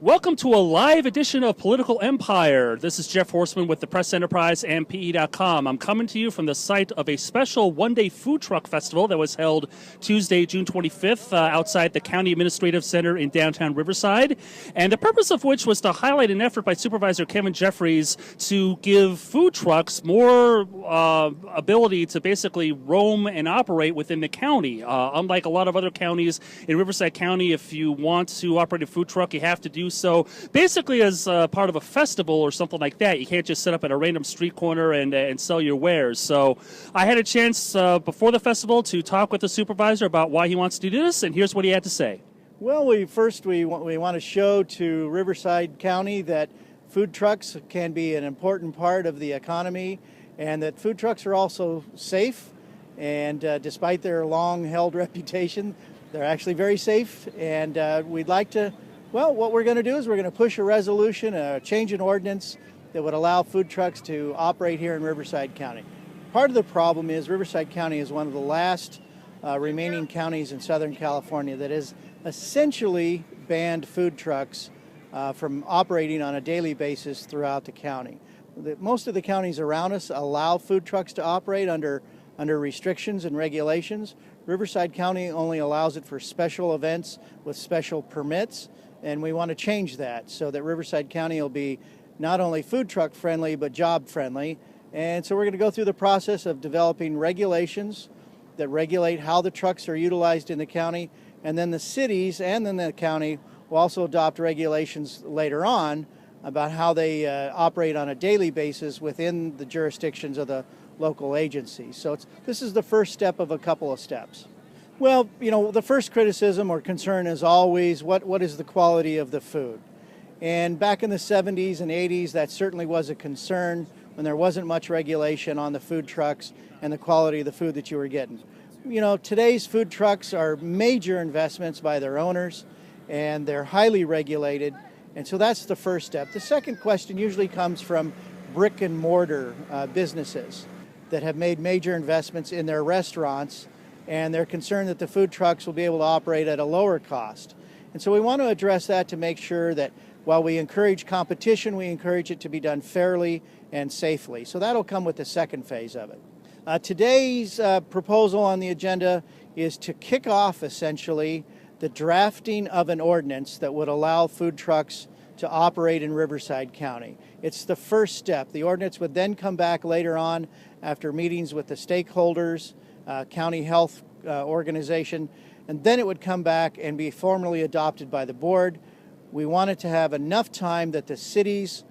Welcome to a live edition of Political Empire. This is Jeff Horseman with the Press Enterprise and PE.com. I'm coming to you from the site of a special one-day food truck festival that was held Tuesday, June 25th, outside the County Administrative Center in Downtown Riverside, and the purpose of which was to highlight an effort by Supervisor Kevin Jeffries to give food trucks more ability to basically roam and operate within the county. Unlike a lot of other counties, in Riverside County, if you want to operate a food truck, you have to do so basically as part of a festival or something like that. You can't just sit up at a random street corner and sell your wares. So I had a chance before the festival to talk with the supervisor about why he wants to do this, and here's what he had to say. Well, we want to show to Riverside County that food trucks can be an important part of the economy, and that food trucks are also safe, and despite their long-held reputation, they're actually very safe, and we'd like to, well, what we're going to do is we're going to push a resolution, a change in ordinance that would allow food trucks to operate here in Riverside County. Part of the problem is Riverside County is one of the last remaining counties in Southern California that has essentially banned food trucks from operating on a daily basis throughout the county. Most of the counties around us allow food trucks to operate under restrictions and regulations. Riverside County only allows it for special events with special permits, and we want to change that so that Riverside County will be not only food truck friendly but job friendly. And so we're going to go through the process of developing regulations that regulate how the trucks are utilized in the county, and then the cities and then the county will also adopt regulations later on about how they operate on a daily basis within the jurisdictions of the local agencies. So this is the first step of a couple of steps. Well, you know, the first criticism or concern is always what is the quality of the food? And back in the 70s and 80s, that certainly was a concern when there wasn't much regulation on the food trucks and the quality of the food that you were getting. You know, today's food trucks are major investments by their owners, and they're highly regulated, and so that's the first step. The second question usually comes from brick and mortar businesses that have made major investments in their restaurants, and they're concerned that the food trucks will be able to operate at a lower cost. And so we want to address that to make sure that while we encourage competition, we encourage it to be done fairly and safely. So that'll come with the second phase of it. Today's proposal on the agenda is to kick off essentially the drafting of an ordinance that would allow food trucks to operate in Riverside County. It's the first step. The ordinance would then come back later on after meetings with the stakeholders, county health organization, and then it would come back and be formally adopted by the board. We wanted to have enough time that the cities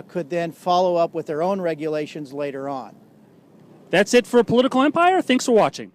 could then follow up with their own regulations later on. That's it for Political Empire. Thanks for watching.